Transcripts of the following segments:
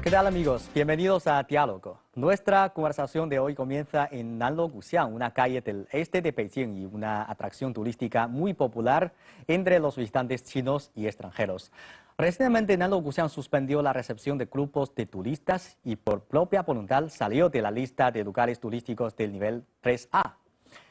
¿Qué tal, amigos? Bienvenidos a Diálogo. Nuestra conversación de hoy comienza en Nanluoguxiang, una calle del este de Beijing y una atracción turística muy popular entre los visitantes chinos y extranjeros. Recientemente, Nanluoguxiang suspendió la recepción de grupos de turistas y por propia voluntad salió de la lista de lugares turísticos del nivel 3A.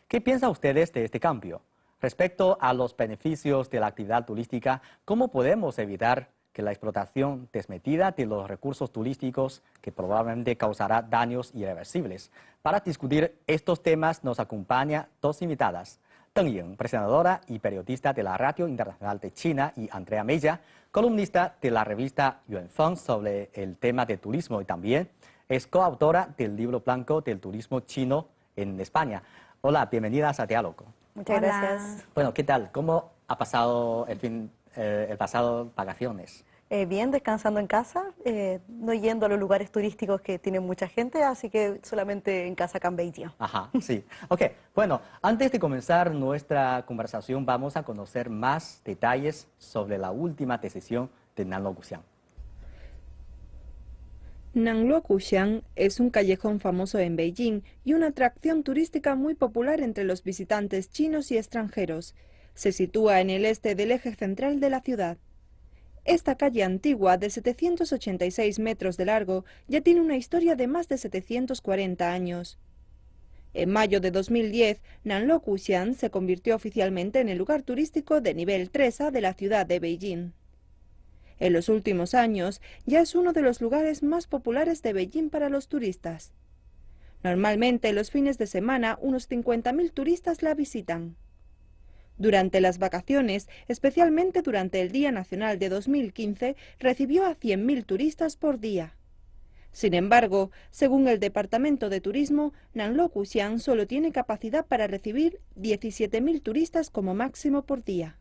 ¿Qué piensan ustedes de este cambio? Respecto a los beneficios de la actividad turística, ¿cómo podemos evitar que la explotación desmedida de los recursos turísticos que probablemente causará daños irreversibles? Para discutir estos temas nos acompaña dos invitadas. Deng Ying, presentadora y periodista de la Radio Internacional de China, y Andrea Mella, columnista de la revista Yuanfeng sobre el tema de turismo y también es coautora del libro blanco del turismo chino en España. Hola, bienvenidas a Diálogo. Muchas gracias. Bueno, ¿qué tal? ¿Cómo ha pasado el pasado vacaciones? Bien, descansando en casa, no yendo a los lugares turísticos que tienen mucha gente, así que solamente en casa acá en Beijing. Ajá, sí. Ok, bueno, antes de comenzar nuestra conversación vamos a conocer más detalles sobre la última decisión de Nanluoguxiang. Nanluoguxiang es un callejón famoso en Beijing y una atracción turística muy popular entre los visitantes chinos y extranjeros. Se sitúa en el este del eje central de la ciudad. Esta calle antigua, de 786 metros de largo, ya tiene una historia de más de 740 años. En mayo de 2010, Nanluoguxiang se convirtió oficialmente en el lugar turístico de nivel 3A de la ciudad de Beijing. En los últimos años, ya es uno de los lugares más populares de Beijing para los turistas. Normalmente, los fines de semana, unos 50.000 turistas la visitan. Durante las vacaciones, especialmente durante el Día Nacional de 2015, recibió a 100.000 turistas por día. Sin embargo, según el Departamento de Turismo, Nanluoguxiang solo tiene capacidad para recibir 17.000 turistas como máximo por día.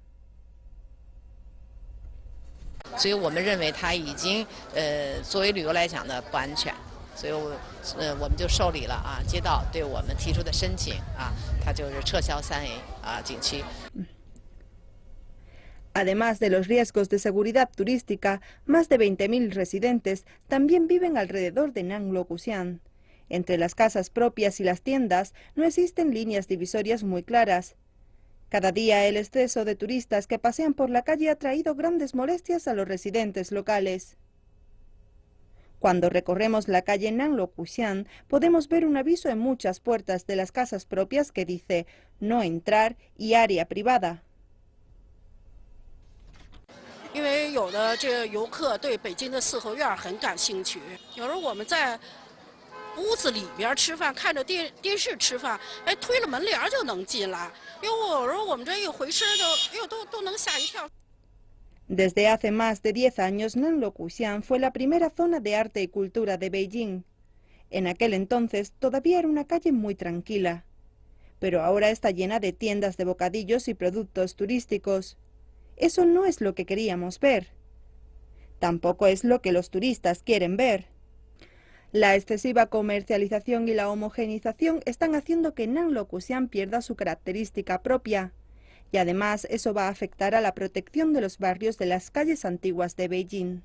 Además de los riesgos de seguridad turística, más de 20.000 residentes también viven alrededor de Nanluoguxiang. Entre las casas propias y las tiendas no existen líneas divisorias muy claras. Cada día el exceso de turistas que pasean por la calle ha traído grandes molestias a los residentes locales. Cuando recorremos la calle Nanluoguxiang, podemos ver un aviso en muchas puertas de las casas propias que dice «No entrar» y «Área privada». Desde hace más de 10 años, Nanluoguxiang fue la primera zona de arte y cultura de Beijing. En aquel entonces todavía era una calle muy tranquila, pero ahora está llena de tiendas de bocadillos y productos turísticos. Eso no es lo que queríamos ver. Tampoco es lo que los turistas quieren ver. La excesiva comercialización y la homogeneización están haciendo que Nanluoguxiang pierda su característica propia. Y además eso va a afectar a la protección de los barrios de las calles antiguas de Beijing.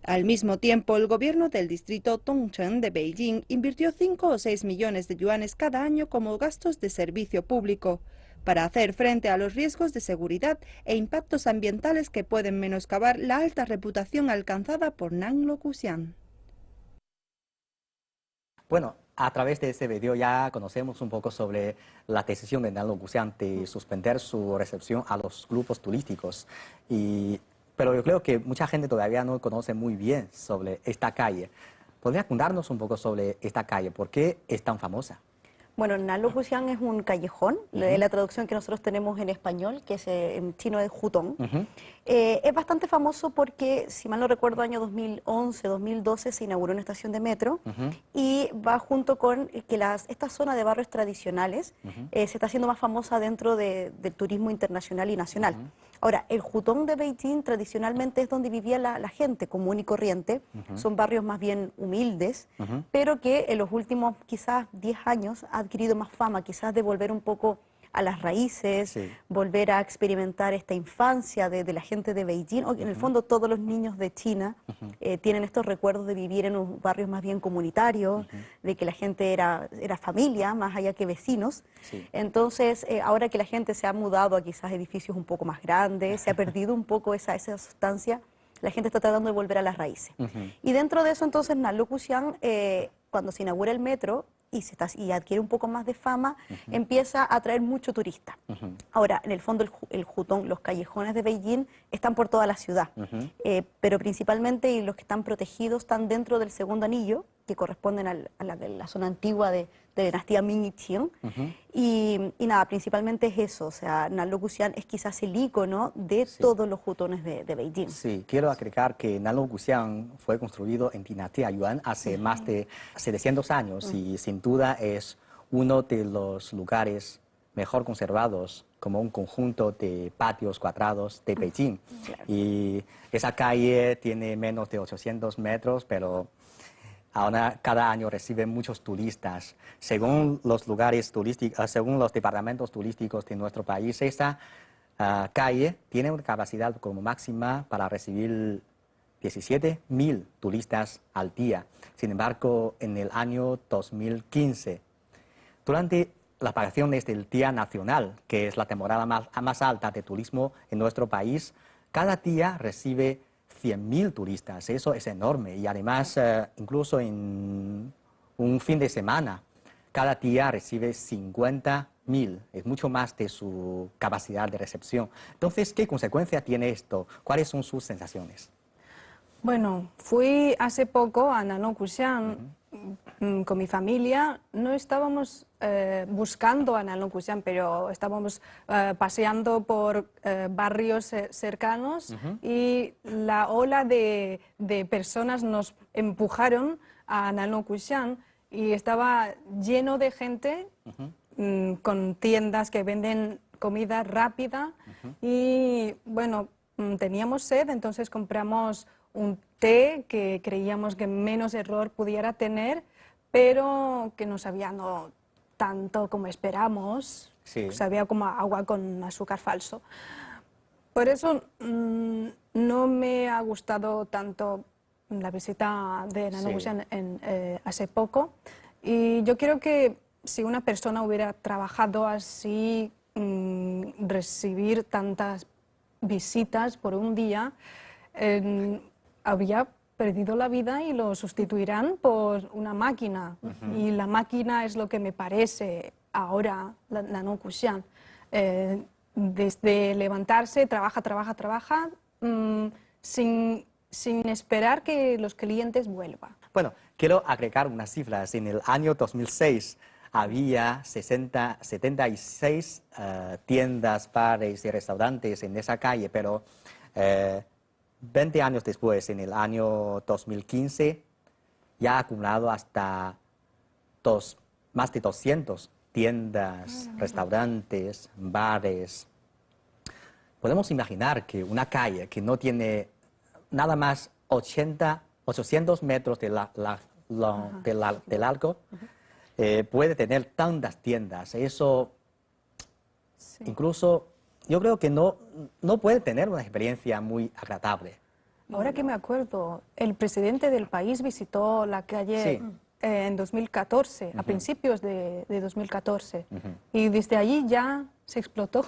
Al mismo tiempo, el gobierno del distrito Dongcheng de Beijing invirtió 5 o 6 millones de yuanes cada año como gastos de servicio público, para hacer frente a los riesgos de seguridad e impactos ambientales que pueden menoscabar la alta reputación alcanzada por Nanluoguxiang. Bueno, a través de este video ya conocemos un poco sobre la decisión de Nanluoguxiang de suspender su recepción a los grupos turísticos. Pero yo creo que mucha gente todavía no conoce muy bien sobre esta calle. ¿Podría contarnos un poco sobre esta calle? ¿Por qué es tan famosa? Bueno, Nanluoguxiang es un callejón, la traducción que nosotros tenemos en español, que es, en chino es Hutong. Es bastante famoso porque, si mal no recuerdo, año 2011, 2012 se inauguró una estación de metro y va junto con que esta zona de barrios tradicionales se está haciendo más famosa dentro del turismo internacional y nacional. Ahora, el Hutong de Beijing tradicionalmente es donde vivía la gente común y corriente, son barrios más bien humildes, pero que en los últimos quizás 10 años ha adquirido más fama, quizás de volver un poco a las raíces, Sí. volver a experimentar esta infancia de la gente de Beijing, o que en el fondo todos los niños de China tienen estos recuerdos de vivir en unos barrios más bien comunitarios, de que la gente era familia, más allá que vecinos. Sí. Entonces, ahora que la gente se ha mudado a quizás edificios un poco más grandes, se ha perdido un poco esa sustancia, la gente está tratando de volver a las raíces. Y dentro de eso, entonces, Nanlukuxiang, cuando se inaugura el metro y adquiere un poco más de fama, empieza a atraer mucho turista. Ahora, en el fondo, el Hutong, los callejones de Beijing, están por toda la ciudad, pero principalmente los que están protegidos están dentro del segundo anillo, que corresponden a la de la zona antigua de dinastía Ming y Qing. Y nada, principalmente es eso, o sea, Nanlukuxiang es quizás el ícono de todos los hutones de Beijing. Sí, quiero agregar que Nanlukuxiang fue construido en dinastía Yuan hace más de 700 años y sin duda es uno de los lugares mejor conservados como un conjunto de patios cuadrados de Beijing. Claro. Y esa calle tiene menos de 800 metros, pero ahora cada año recibe muchos turistas. Según los lugares turísticos, según los departamentos turísticos de nuestro país, esta calle tiene una capacidad como máxima para recibir 17.000 turistas al día. Sin embargo, en el año 2015, durante las vacaciones del Día Nacional, que es la temporada más alta de turismo en nuestro país, cada día recibe 100.000 turistas. Eso es enorme y además incluso en un fin de semana cada día recibe 50.000, es mucho más de su capacidad de recepción. Entonces, ¿qué consecuencia tiene esto? ¿Cuáles son sus sensaciones? Bueno, fui hace poco a Nanlukuxiang con mi familia. No estábamos buscando a Nanlukuxiang, pero estábamos paseando por barrios cercanos y la ola de personas nos empujaron a Nanlukuxiang y estaba lleno de gente con tiendas que venden comida rápida y bueno, teníamos sed, entonces compramos un té que creíamos que menos error pudiera tener, pero que no sabía tanto como esperamos, Sí. sabía como agua con azúcar falso. Por eso no me ha gustado tanto la visita de Nanlukuxiang hace poco. Y yo creo que si una persona hubiera trabajado así, recibir tantas visitas por un día, habría perdido la vida y lo sustituirán por una máquina. Y la máquina es lo que me parece ahora Nanlukuxiang. Desde levantarse, trabaja, sin esperar que los clientes vuelvan. Bueno, quiero agregar unas cifras. En el año 2006 había 76 tiendas, bares y restaurantes en esa calle, pero 20 años después, en el año 2015, ya ha acumulado hasta más de 200 tiendas, restaurantes, bares. Podemos imaginar que una calle que no tiene nada más 800 metros de largo puede tener tantas tiendas. Eso incluso yo creo que no puede tener una experiencia muy agradable. Ahora que me acuerdo, el presidente del país visitó la calle en 2014, a principios de 2014, y desde allí ya se explotó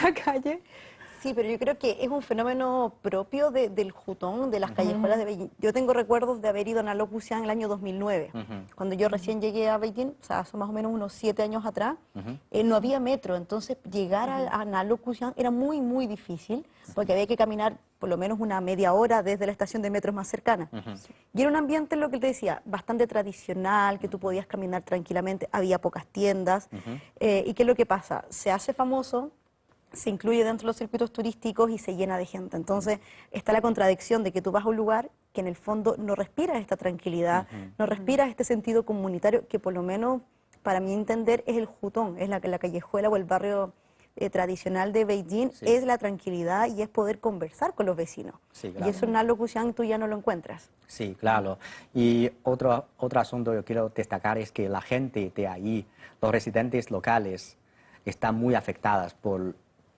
la calle. Sí, pero yo creo que es un fenómeno propio del Hutong, de las callejuelas de Beijing. Yo tengo recuerdos de haber ido a Nanlukuxiang en el año 2009, cuando yo recién llegué a Beijing, o sea, son más o menos unos 7 años atrás, no había metro, entonces llegar a Nanlukuxiang era muy, muy difícil, porque había que caminar por lo menos una media hora desde la estación de metro más cercana. Y era un ambiente, lo que te decía, bastante tradicional, que tú podías caminar tranquilamente, había pocas tiendas. ¿Y qué es lo que pasa? Se hace famoso, se incluye dentro de los circuitos turísticos y se llena de gente. Entonces está la contradicción de que tú vas a un lugar que en el fondo no respiras esta tranquilidad, no respiras este sentido comunitario que por lo menos para mi entender es el Hutong, es la callejuela o el barrio tradicional de Beijing, es la tranquilidad y es poder conversar con los vecinos. Sí, claro. Y eso en Nanlukuxiang tú ya no lo encuentras. Sí, claro. Y otro asunto que quiero destacar es que la gente de ahí, los residentes locales, están muy afectadas por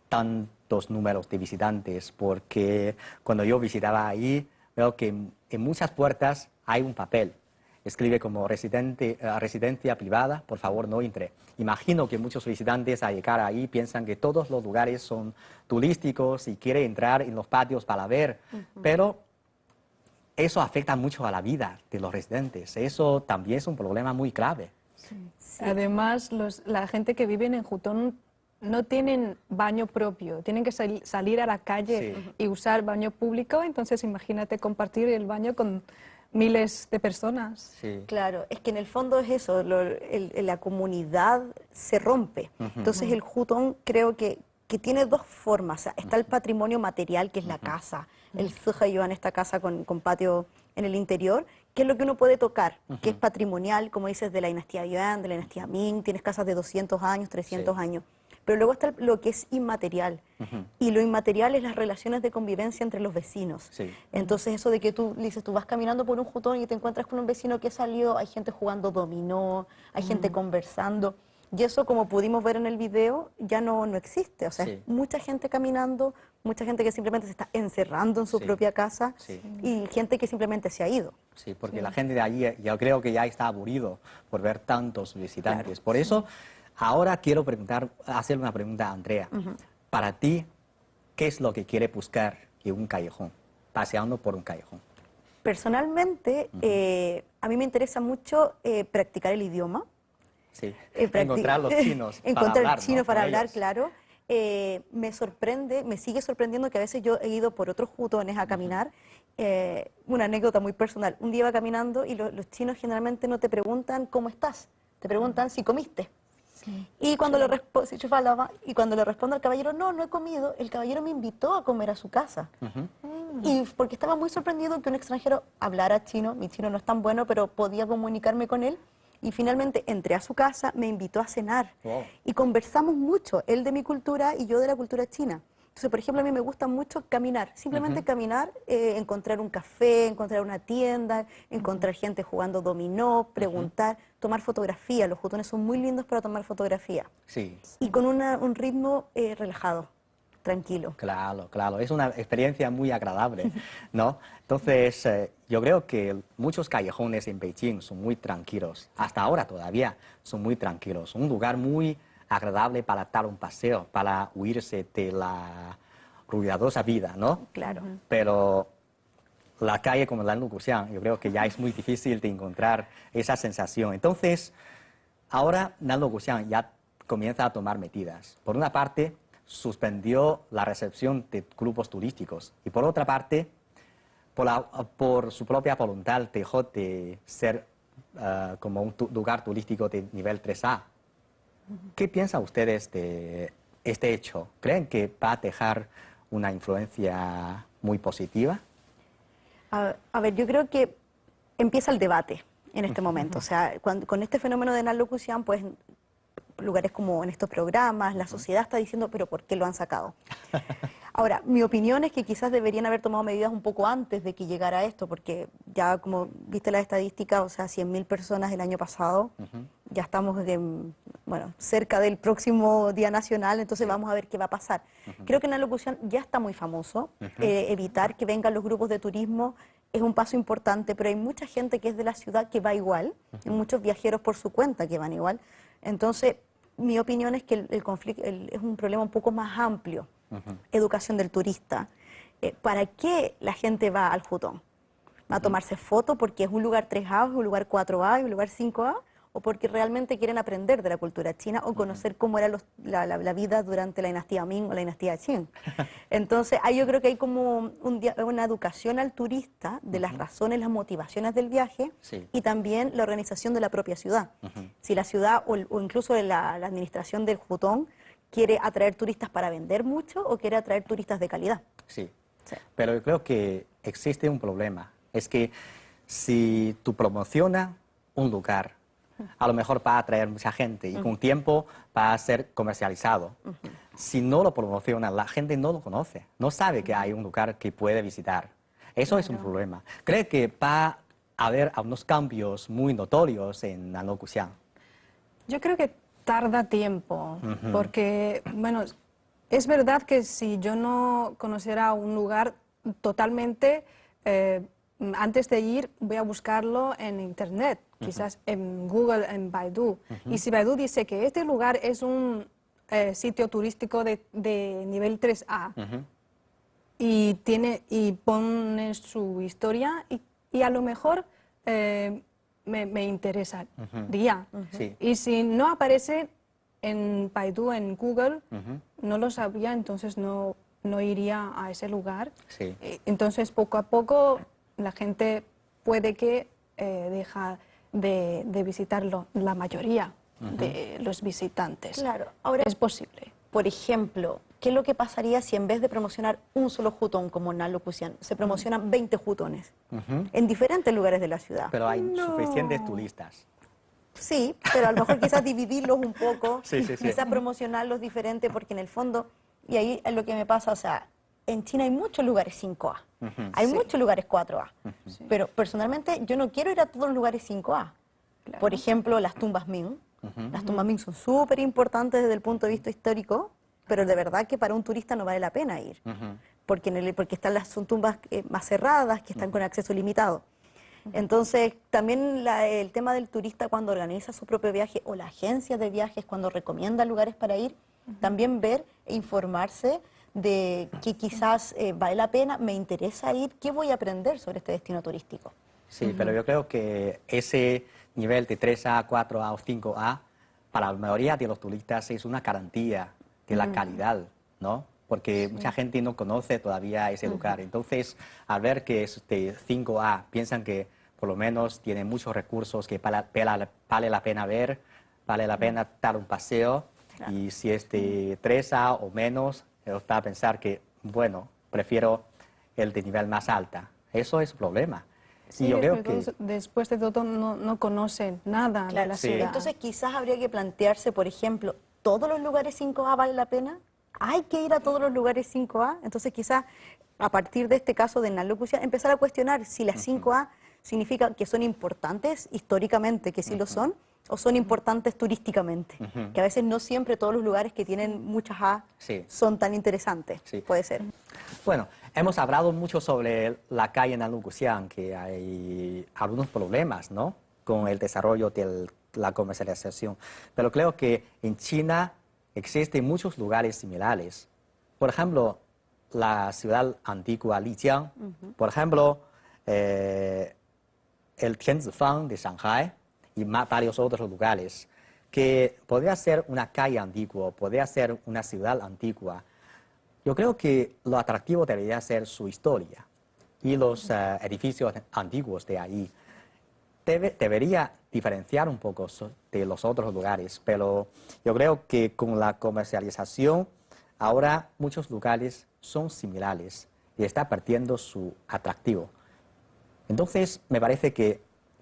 tantos números de visitantes, porque cuando yo visitaba ahí, veo que en muchas puertas hay un papel. Escribe como residencia privada, por favor no entre. Imagino que muchos visitantes al llegar ahí piensan que todos los lugares son turísticos y quieren entrar en los patios para ver, pero eso afecta mucho a la vida de los residentes. Eso también es un problema muy grave. Además, la gente que vive en Hutong no tienen baño propio, tienen que salir a la calle y usar baño público, entonces imagínate compartir el baño con miles de personas. Sí. Claro, es que en el fondo es eso, la comunidad se rompe. Entonces el Hutong creo que tiene dos formas. O sea, está el patrimonio material, que es la casa, el Zheyuan, esta casa con patio en el interior, que es lo que uno puede tocar, que es patrimonial, como dices, de la dinastía Yuan, de la dinastía Ming, tienes casas de 200 años, 300 años. Pero luego está lo que es inmaterial. Y lo inmaterial es las relaciones de convivencia entre los vecinos. Sí. Entonces eso de que tú dices, tú vas caminando por un Hutong y te encuentras con un vecino que salió, hay gente jugando dominó, hay gente conversando. Y eso, como pudimos ver en el video, ya no existe. O sea, es mucha gente caminando, mucha gente que simplemente se está encerrando en su propia casa y gente que simplemente se ha ido. Sí, porque la gente de allí, yo creo que ya está aburrido por ver tantos visitantes. Por eso, ahora quiero hacer una pregunta a Andrea. Para ti, ¿qué es lo que quiere buscar en un callejón, paseando por un callejón? Personalmente, a mí me interesa mucho practicar el idioma. Sí, encontrar los chinos para encontrar hablar, chinos ¿no? para Con hablar, ellos. claro. Me sorprende, me sigue sorprendiendo que a veces yo he ido por otros hutones a caminar. Una anécdota muy personal. Un día iba caminando y los chinos generalmente no te preguntan cómo estás, te preguntan si comiste. Y cuando le respondo al caballero, no he comido, el caballero me invitó a comer a su casa. Y porque estaba muy sorprendido que un extranjero hablara chino, mi chino no es tan bueno, pero podía comunicarme con él. Y finalmente entré a su casa, me invitó a cenar. Wow. Y conversamos mucho, él de mi cultura y yo de la cultura china. Entonces, por ejemplo, a mí me gusta mucho caminar, simplemente caminar, encontrar un café, encontrar una tienda, encontrar gente jugando dominó, preguntar, tomar fotografía. Los hutones son muy lindos para tomar fotografía. Sí. Y con un ritmo relajado, tranquilo. Claro, claro, es una experiencia muy agradable, ¿no? Entonces, yo creo que muchos callejones en Beijing son muy tranquilos, hasta ahora todavía son muy tranquilos, un lugar muy agradable para dar un paseo, para huirse de la ruidosa vida, ¿no? Claro. Pero la calle como la Nanluguxiang, yo creo que ya es muy difícil de encontrar esa sensación. Entonces, ahora Nanluguxiang ya comienza a tomar medidas. Por una parte, suspendió la recepción de grupos turísticos y por otra parte, por su propia voluntad dejó de ser como un lugar turístico de nivel 3A. ¿Qué piensan ustedes de este hecho? ¿Creen que va a dejar una influencia muy positiva? A ver, yo creo que empieza el debate en este momento. O sea, con este fenómeno de Nanluguxiang, pues lugares como en estos programas, la sociedad está diciendo, pero ¿por qué lo han sacado? Ahora, mi opinión es que quizás deberían haber tomado medidas un poco antes de que llegara esto, porque ya como viste la estadística, o sea, 100.000 personas el año pasado, ya estamos cerca del próximo Día Nacional, entonces vamos a ver qué va a pasar. Creo que en la locución ya está muy famoso, evitar que vengan los grupos de turismo es un paso importante, pero hay mucha gente que es de la ciudad que va igual, y muchos viajeros por su cuenta que van igual. Entonces, mi opinión es que el conflicto es un problema un poco más amplio. Educación del turista. ¿Para qué la gente va al Hutong? ¿Va a tomarse fotos porque es un lugar 3A, es un lugar 4A, es un lugar 5A? ¿O porque realmente quieren aprender de la cultura china o conocer cómo era la vida durante la dinastía Ming o la dinastía Qing? Entonces, ahí yo creo que hay como una educación al turista de las razones, las motivaciones del viaje y también la organización de la propia ciudad. Si la ciudad o incluso la administración del Hutong quiere atraer turistas para vender mucho o quiere atraer turistas de calidad. Sí, pero yo creo que existe un problema. Es que si tú promocionas un lugar, a lo mejor va a atraer mucha gente y con tiempo va a ser comercializado. Si no lo promociona, la gente no lo conoce, no sabe que hay un lugar que puede visitar. Eso es un problema. ¿Cree que va a haber unos cambios muy notorios en Nanluguxiang? Yo creo que tarda tiempo, porque, bueno, es verdad que si yo no conociera un lugar totalmente, antes de ir voy a buscarlo en Internet, quizás en Google, en Baidu. Y si Baidu dice que este lugar es un sitio turístico de nivel 3A, y pone su historia y a lo mejor me interesaría. Sí. Y si no aparece en Baidu, en Google, no lo sabría, entonces no iría a ese lugar. Sí. Entonces poco a poco la gente puede que deja de visitarlo, la mayoría de los visitantes. Claro, ahora, Es posible. por ejemplo, ¿qué es lo que pasaría si en vez de promocionar un solo hutón como Nalo Kusian, se promocionan 20 hutones en diferentes lugares de la ciudad? Pero hay suficientes turistas. Sí, pero a lo mejor quizás dividirlos un poco, Sí, sí, sí. quizás promocionarlos diferente, porque en el fondo, y ahí es lo que me pasa, o sea, en China hay muchos lugares 5A, hay muchos lugares 4A, pero personalmente yo no quiero ir a todos los lugares 5A. Por ejemplo, las tumbas Ming. Las tumbas Ming son súper importantes desde el punto de vista histórico, pero de verdad que para un turista no vale la pena ir, porque son tumbas más cerradas, que están con acceso limitado. Entonces, también el tema del turista cuando organiza su propio viaje o la agencia de viajes cuando recomienda lugares para ir, también ver e informarse de que quizás vale la pena, me interesa ir, ¿qué voy a aprender sobre este destino turístico? Sí, pero yo creo que ese nivel de 3A, 4A o 5A, para la mayoría de los turistas es una garantía de la calidad, ¿no? Porque mucha gente no conoce todavía ese lugar. Entonces, al ver que es de 5A, piensan que por lo menos tiene muchos recursos que vale la pena ver, vale la pena dar un paseo. Y si es de 3A o menos, está a pensar que, bueno, prefiero el de nivel más alta. Eso es un problema. Sí, y yo creo que... después de todo no conocen nada de la Sí. ciudad. Entonces quizás habría que plantearse, por ejemplo, ¿todos los lugares 5A vale la pena? ¿Hay que ir a todos los lugares 5A? Entonces quizás a partir de este caso de Nalo Kusian empezar a cuestionar si las 5A significa que son importantes históricamente, que sí lo son, o son importantes turísticamente, que a veces no siempre todos los lugares que tienen muchas A Sí. son tan interesantes, Sí. puede ser. Bueno, hemos hablado mucho sobre la calle Nalo Kusian, que hay algunos problemas, ¿no?, con el desarrollo de la comercialización. Pero creo que en China existen muchos lugares similares. Por ejemplo, la ciudad antigua Lijiang, por ejemplo, el Tianzifang de Shanghai y varios otros lugares, que podría ser una calle antigua, podría ser una ciudad antigua. Yo creo que lo atractivo debería ser su historia y los edificios antiguos de ahí. Debería diferenciar un poco de los otros lugares, pero yo creo que con la comercialización ahora muchos lugares son similares y está perdiendo su atractivo. Entonces me parece que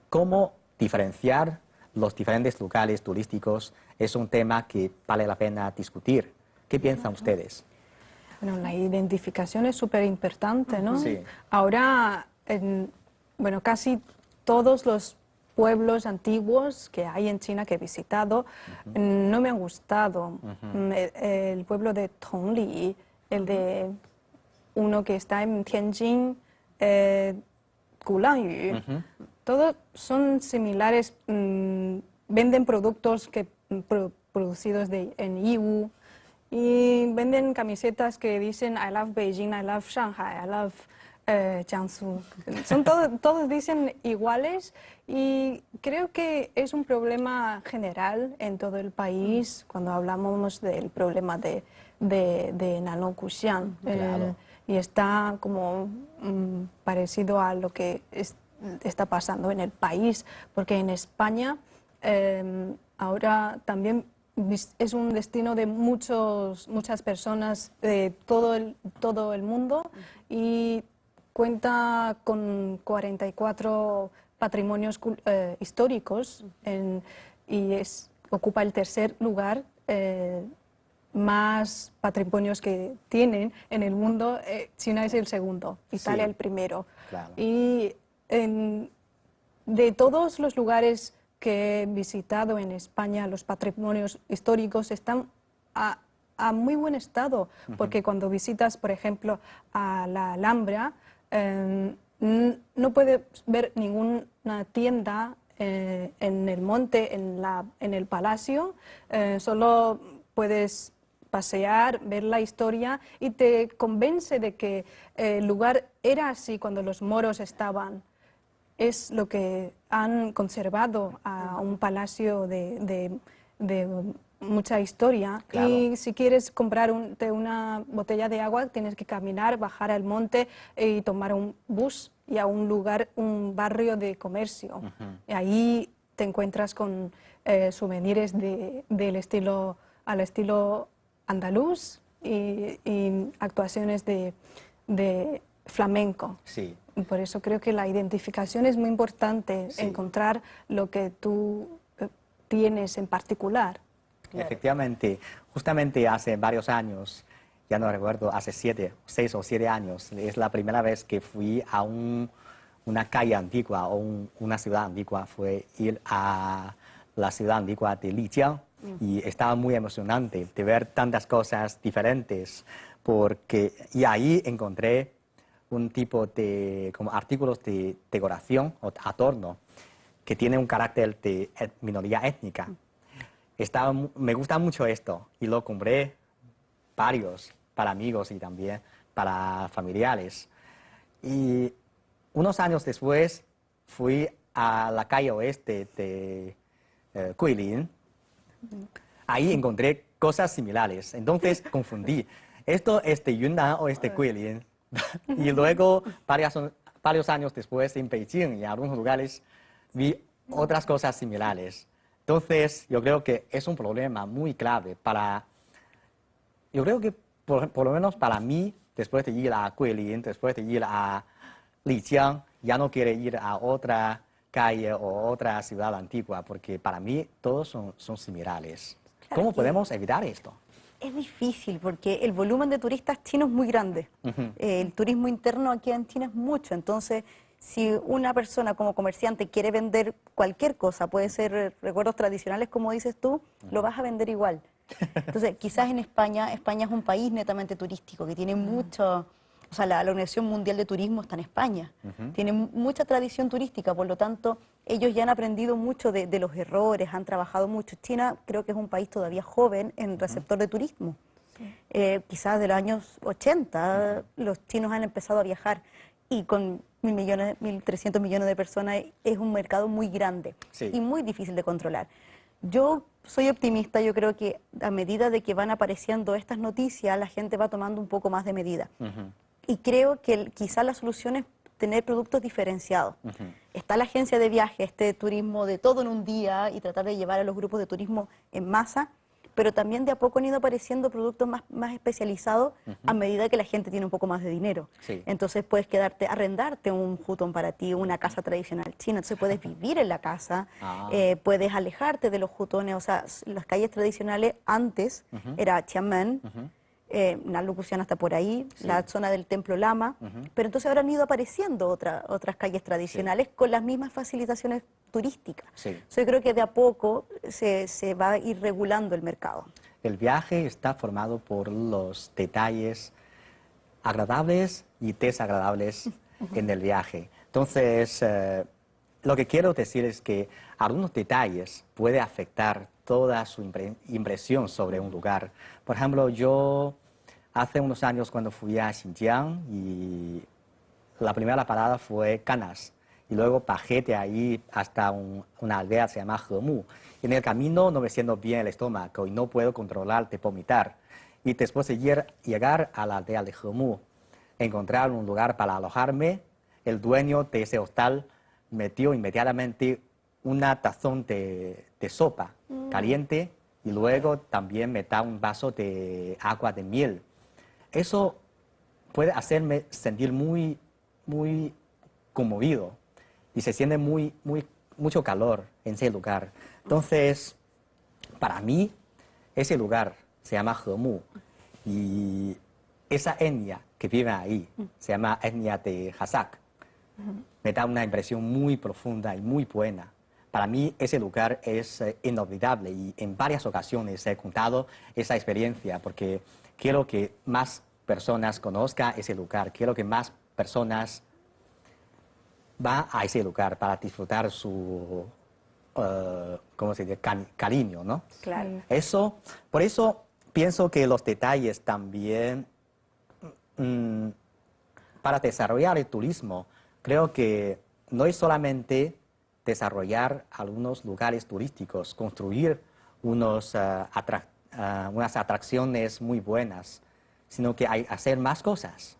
cómo diferenciar los diferentes lugares turísticos es un tema que vale la pena discutir. ¿Qué piensan ustedes? Bueno, la identificación es súper importante, ¿no? Sí. Ahora, bueno, casi todos los pueblos antiguos que hay en China que he visitado no me han gustado. El pueblo de Tongli, el de uno que está en Tianjin, Gulangyu, todos son similares, venden productos producidos en Yiwu y venden camisetas que dicen I love Beijing, I love Shanghai, I love Jiangsu. Todos dicen iguales y creo que es un problema general en todo el país cuando hablamos del problema de Nalo Kusian. Claro. Y está como parecido a lo que está pasando en el país, porque en España ahora también es un destino de muchas personas de todo el mundo y cuenta con 44 patrimonios históricos y ocupa el tercer lugar más patrimonios que tienen en el mundo. China es el segundo, Italia Sí, el primero. claro. Y de todos los lugares que he visitado en España, los patrimonios históricos están a muy buen estado, porque cuando visitas, por ejemplo, a la Alhambra, no puedes ver ninguna tienda en el monte, en el palacio, solo puedes pasear, ver la historia y te convence de que el lugar era así cuando los moros estaban. Es lo que han conservado a un palacio de mucha historia. Claro. Y si quieres comprar una botella de agua, tienes que caminar, bajar al monte y tomar un bus y a un lugar, un barrio de comercio. Y ahí te encuentras con souvenirs del estilo, al estilo andaluz y actuaciones de flamenco. Sí. Y por eso creo que la identificación es muy importante, Sí. encontrar lo que tú tienes en particular. Efectivamente, justamente hace varios años, ya no recuerdo, hace 6 o 7 años, es la primera vez que fui a una calle antigua o una ciudad antigua, fue ir a la ciudad antigua de Lijiang y estaba muy emocionante de ver tantas cosas diferentes, y ahí encontré un tipo de como artículos de decoración o adorno que tiene un carácter de minoría étnica. Me gusta mucho esto y lo compré varios para amigos y también para familiares. Y unos años después fui a la calle oeste de Guilin. Ahí encontré cosas similares. Entonces confundí. ¿Esto es de Yunnan o es de Guilin? Y luego, varios años después, en Beijing y en algunos lugares, vi otras cosas similares. Entonces, yo creo que es un problema muy clave yo creo que por lo menos para mí, después de ir a Guilin, después de ir a Lijiang, ya no quiero ir a otra calle o otra ciudad antigua, porque para mí todos son similares. Claro ¿Cómo que- podemos evitar esto? Es difícil porque el volumen de turistas chinos es muy grande. El turismo interno aquí en China es mucho. Entonces, si una persona como comerciante quiere vender cualquier cosa, puede ser recuerdos tradicionales, como dices tú, lo vas a vender igual. Entonces, quizás en España es un país netamente turístico, que tiene mucho... O sea, la Organización Mundial de Turismo está en España. Tiene mucha tradición turística, por lo tanto, ellos ya han aprendido mucho de los errores, han trabajado mucho. China creo que es un país todavía joven en receptor de turismo. Quizás de los años 80 los chinos han empezado a viajar y con 1.000 millones, 1.300 millones de personas es un mercado muy grande Sí. y muy difícil de controlar. Yo soy optimista, yo creo que a medida de que van apareciendo estas noticias, la gente va tomando un poco más de medida. Y creo que quizás la solución es tener productos diferenciados. Está la agencia de viaje, este turismo de todo en un día y tratar de llevar a los grupos de turismo en masa, pero también de a poco han ido apareciendo productos más especializados a medida que la gente tiene un poco más de dinero. Sí. Entonces puedes arrendarte un hutong para ti, una casa tradicional china, entonces puedes vivir en la casa, puedes alejarte de los hutones, o sea, las calles tradicionales antes era Xiamen, Nanlucusián hasta por ahí, la zona del Templo Lama, pero entonces ahora han ido apareciendo otras calles tradicionales con las mismas facilitaciones turísticas. Sí. Yo creo que de a poco se va a ir regulando el mercado. El viaje está formado por los detalles agradables y desagradables en el viaje. Entonces, lo que quiero decir es que algunos detalles pueden afectar toda su impresión sobre un lugar. Por ejemplo, yo hace unos años cuando fui a Xinjiang y la primera parada fue Canas y luego bajé de ahí hasta una aldea que se llama Hemu. En el camino no me siento bien el estómago y no puedo controlar de vomitar. Y después de llegar a la aldea de Hemu, encontrar un lugar para alojarme, el dueño de ese hostal me dio inmediatamente una tazón de sopa caliente y luego también me da un vaso de agua de miel. Eso puede hacerme sentir muy, muy conmovido y se siente mucho calor en ese lugar. Entonces, para mí, ese lugar se llama Hemu y esa etnia que vive ahí se llama etnia de Hazak. Me da una impresión muy profunda y muy buena, para mí ese lugar es inolvidable y en varias ocasiones he contado esa experiencia porque quiero que más personas conozcan ese lugar, quiero que más personas van a ese lugar para disfrutar su, ¿cómo se dice? Cariño, ¿no? Claro. Por eso pienso que los detalles también, para desarrollar el turismo, creo que no es solamente desarrollar algunos lugares turísticos, construir unas atracciones muy buenas, sino que hay que hacer más cosas.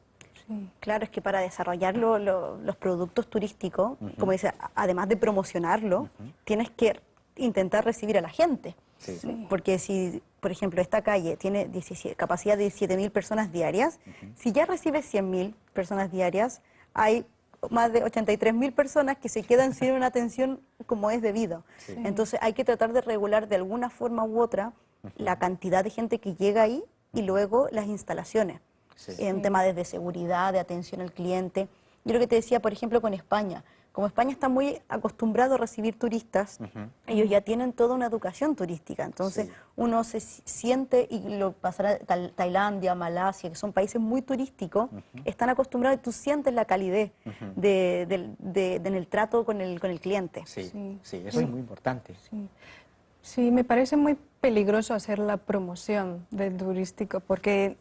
Claro, es que para desarrollar los productos turísticos, como dice, además de promocionarlo, tienes que intentar recibir a la gente. Sí. Sí. Porque si, por ejemplo, esta calle tiene capacidad de 17.000 personas diarias, si ya recibe 100.000 personas diarias, hay más de 83.000 personas que se quedan sin una atención como es debido. Sí. Entonces hay que tratar de regular de alguna forma u otra la cantidad de gente que llega ahí y luego las instalaciones. Sí. En temas de seguridad, de atención al cliente. Yo lo que te decía, por ejemplo, con España. Como España está muy acostumbrado a recibir turistas, ellos ya tienen toda una educación turística. Entonces, Sí. uno se siente, y lo pasará Tailandia, Malasia, que son países muy turísticos, están acostumbrados y tú sientes la calidez en el trato con el cliente. Sí, Sí. sí, eso es muy importante. Sí, me parece muy peligroso hacer la promoción del turístico porque,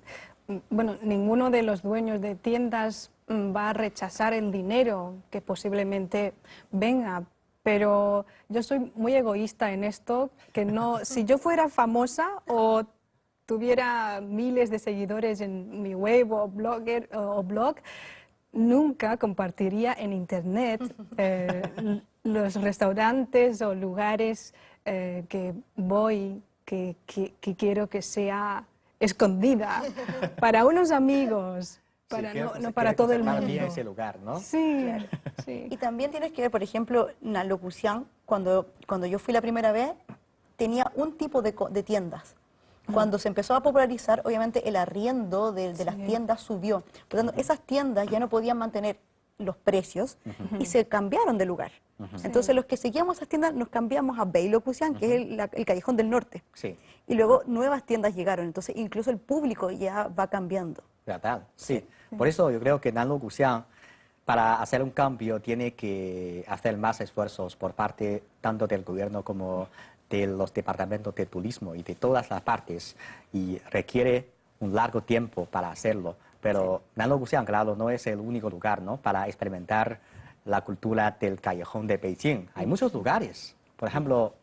bueno, ninguno de los dueños de tiendas va a rechazar el dinero que posiblemente venga, pero yo soy muy egoísta en esto, que no, si yo fuera famosa o tuviera miles de seguidores en mi web o blog, nunca compartiría en internet los restaurantes o lugares que voy, que quiero que sea escondida para unos amigos, para no para todo el mundo. Bien ese lugar, ¿no? Sí, Claro. sí. Y también tienes que ver, por ejemplo, Nalo Kusiang, cuando yo fui la primera vez, tenía un tipo de tiendas. Cuando se empezó a popularizar, obviamente el arriendo de las tiendas subió. Por lo tanto, esas tiendas ya no podían mantener los precios y se cambiaron de lugar. Entonces, los que seguíamos esas tiendas nos cambiamos a Beilo Kusiang, que es el callejón del norte. Sí, Y luego nuevas tiendas llegaron. Entonces, incluso el público ya va cambiando. verdad. Sí. Por eso yo creo que Nanlo Guxiang, para hacer un cambio, tiene que hacer más esfuerzos por parte tanto del gobierno como de los departamentos de turismo y de todas las partes, y requiere un largo tiempo para hacerlo. Pero Nanlo Guxiang, claro, no es el único lugar, ¿no?, para experimentar la cultura del callejón de Beijing. Hay muchos lugares. Por ejemplo,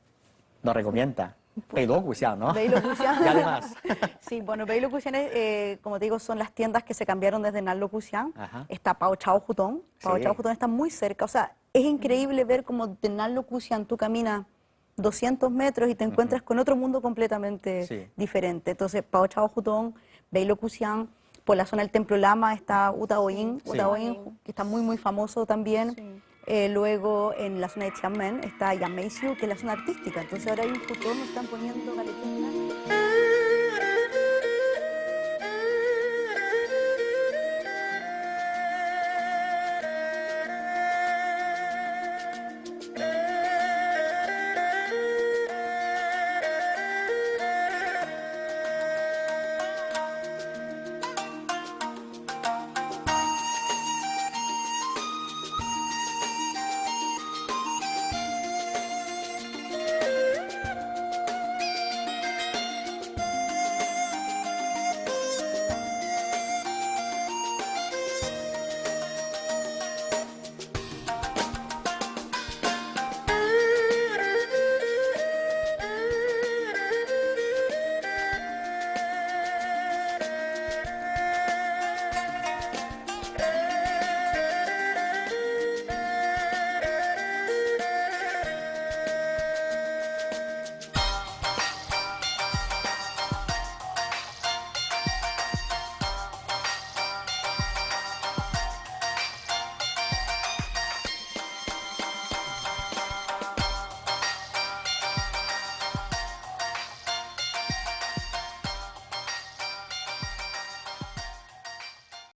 nos recomienda Beilo Guxiang, ¿no? Beilo Kusiang. Y además. Sí, bueno, Beilo Kusiang, como te digo, son las tiendas que se cambiaron desde Nanlo Kusiang. Ajá. Está Pao Chao Hutong. Pao Sí. Chao Hutong está muy cerca. O sea, es increíble ver cómo de Nanlo Kusiang tú caminas 200 metros y te encuentras con otro mundo completamente Sí. diferente. Entonces, Pao Chao Hutong, Beilo Kusiang, por la zona del Templo Lama está Utaoin, Sí. Utaoin, que está muy, muy famoso también. Sí. Luego, en la zona de Xiamen está Yanmeisiu, que es la zona artística. Entonces, ahora hay un futón, nos están poniendo galetas.